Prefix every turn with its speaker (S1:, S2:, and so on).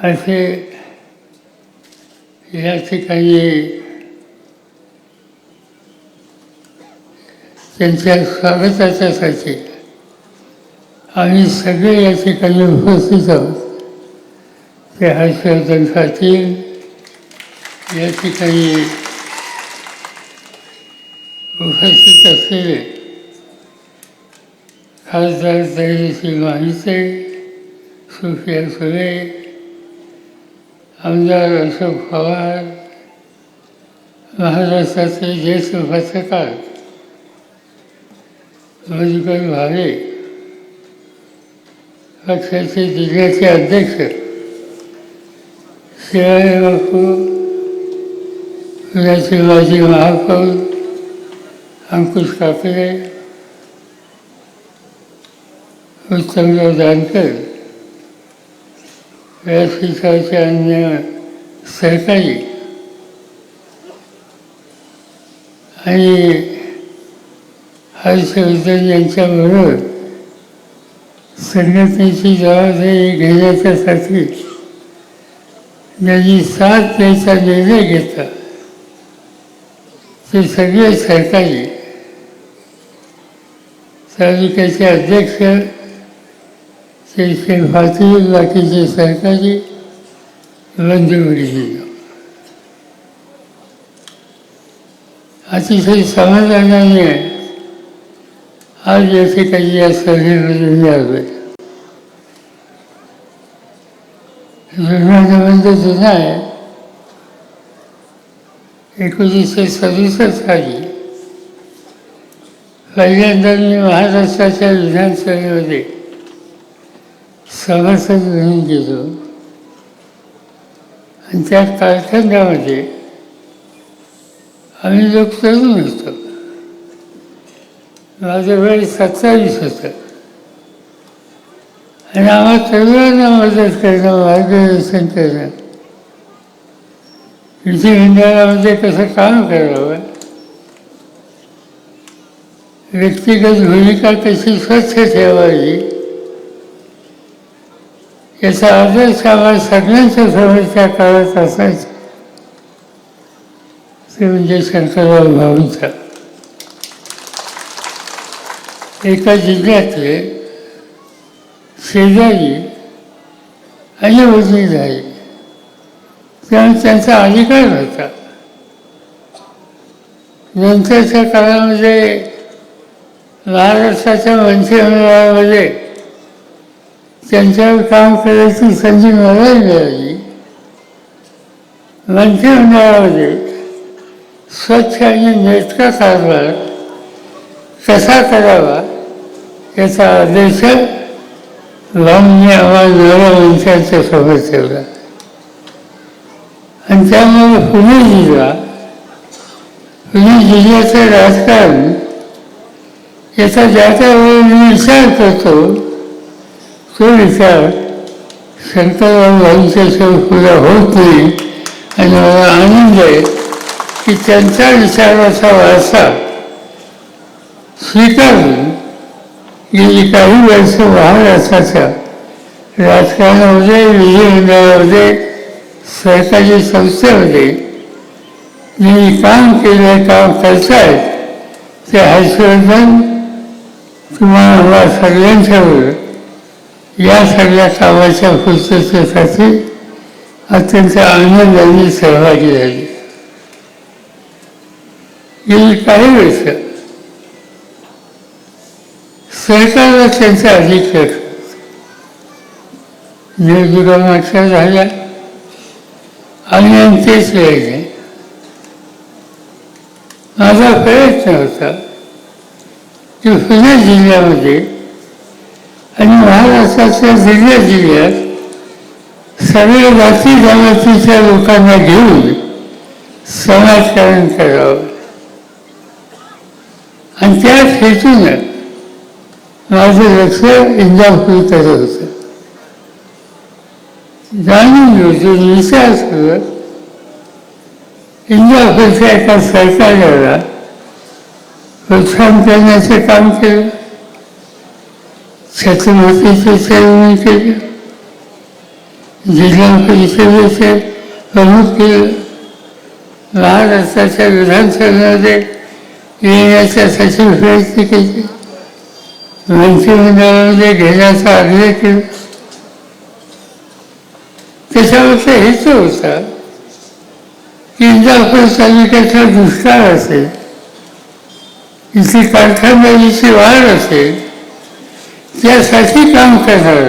S1: असे या ठिकाणी त्यांच्या स्वागताच्यासाठी आम्ही सगळे या ठिकाणी उपस्थित आहोत. ते हर्षवर्धन पाटील या ठिकाणी उपस्थित असलेले खासदार धैर्यसिंह माहिते, सुप्रिया सुळे, आमदार अशोक पवार, महाराष्ट्राचे ज्येष्ठ पत्रकार मधुकर भावे, पक्षाचे जिल्ह्याचे अध्यक्ष शिवाजी बापू, पुण्याचे माजी महापौर अंकुश काकडे, उत्तमराव जानकर, व्यासपीठाचे अन्य सहकारी आणि हर्षवर्धन यांच्याबरोबर संघटनेची जबाबदारी घेण्याच्यासाठी ज्यांनी साथ द्यायचा निर्णय घेतला ते सगळे सहकारी, तालुक्याचे अध्यक्ष शेख पाटील, बाकीचे सहकारी, बंधुभगिनी, अतिशय समाधानाने आज या ठिकाणी या सभेमध्ये मी आलोय. जुना जुना आहे. 1967 साली पहिल्यांदा मी महाराष्ट्राच्या विधानसभेमध्ये सभासद म्हणून गेलो आणि त्या कालखंडामध्ये आम्ही लोक तरुण होतो. माझं वय 27 होतं आणि आम्हा तरुणांना मदत करणं, मार्गदर्शन करणं, विधिमंडळामध्ये कसं काम करावं, व्यक्तिगत भूमिका कशी स्वच्छ ठेवावी, याचा आदर्श आम्हाला सगळ्यांच्या समोर त्या काळात असायचा. ते म्हणजे शंकरराव भाऊंचा. एका जिल्ह्यातले शेजारी आणि वडील आहे, त्यामुळे त्यांचा अधिकार होता. नंतरच्या काळामध्ये महाराष्ट्राच्या मंत्रिमंडळामध्ये त्यांच्यावर काम करायची संधी मला मिळाली. मंत्रिमंडळामध्ये स्वच्छ आणि नेटका कारभार कसा करावा याचा आदेश भाऊंनी आम्हाला नव्या मंत्र्यांच्या समोर ठेवला. आणि त्यामुळे पुणे जिल्ह्याचं राजकारण याचा ज्या त्या वेळी मी विचार करतो तो विचार शंकरराव भाऊंच्याशिवाय पुरा होत नाही. आणि मला आनंद आहे की त्यांच्या विचाराचा वारसा स्वीकारून गेली काही वर्ष महाराष्ट्राच्या राजकारणामध्ये, विधिमंडळामध्ये, सरकारी संस्थेमध्ये मी काम केलं, काम करतायत ते हर्षवर्धन तुम्हाला आम्हाला सगळ्यांच्यावर या सगळ्या कामाच्या पूर्ततेसाठी अत्यंत आनंदाने सहभागी झाली. गेली काही वर्ष सरकारला त्यांचा अधिक लक्ष, निवडणुका मागच्या झाल्या आणि तेच राहिले. माझा प्रयत्न होता की पुणे जिल्ह्यामध्ये आणि महाराष्ट्राच्या जिल्ह्यात सगळ्या जाती जमातीच्या लोकांना घेऊन समाजकारण करावं. आणि त्याच हेतूनं माझं लक्ष इंदापूरकडे होतं. जाणून घेऊन विचार करत इंदापूरच्या एका सरकारला प्रोत्साहन करण्याचे काम केलं. छत्रपतीचे चळवळ केली. जिल्हा परिषदेचे प्रमुख केलं, महाराष्ट्राच्या विधानसभेमध्ये येण्याच्यासाठी प्रयत्न केले, मंत्रिमंडळामध्ये घेण्याचा आग्रह केला. त्याच्यावरचा हेतू होता की इंदापूर तालुक्याचा दुष्काळ असेल, इथली कारखानदारीची वाढ असेल, त्यासाठी काम करणार.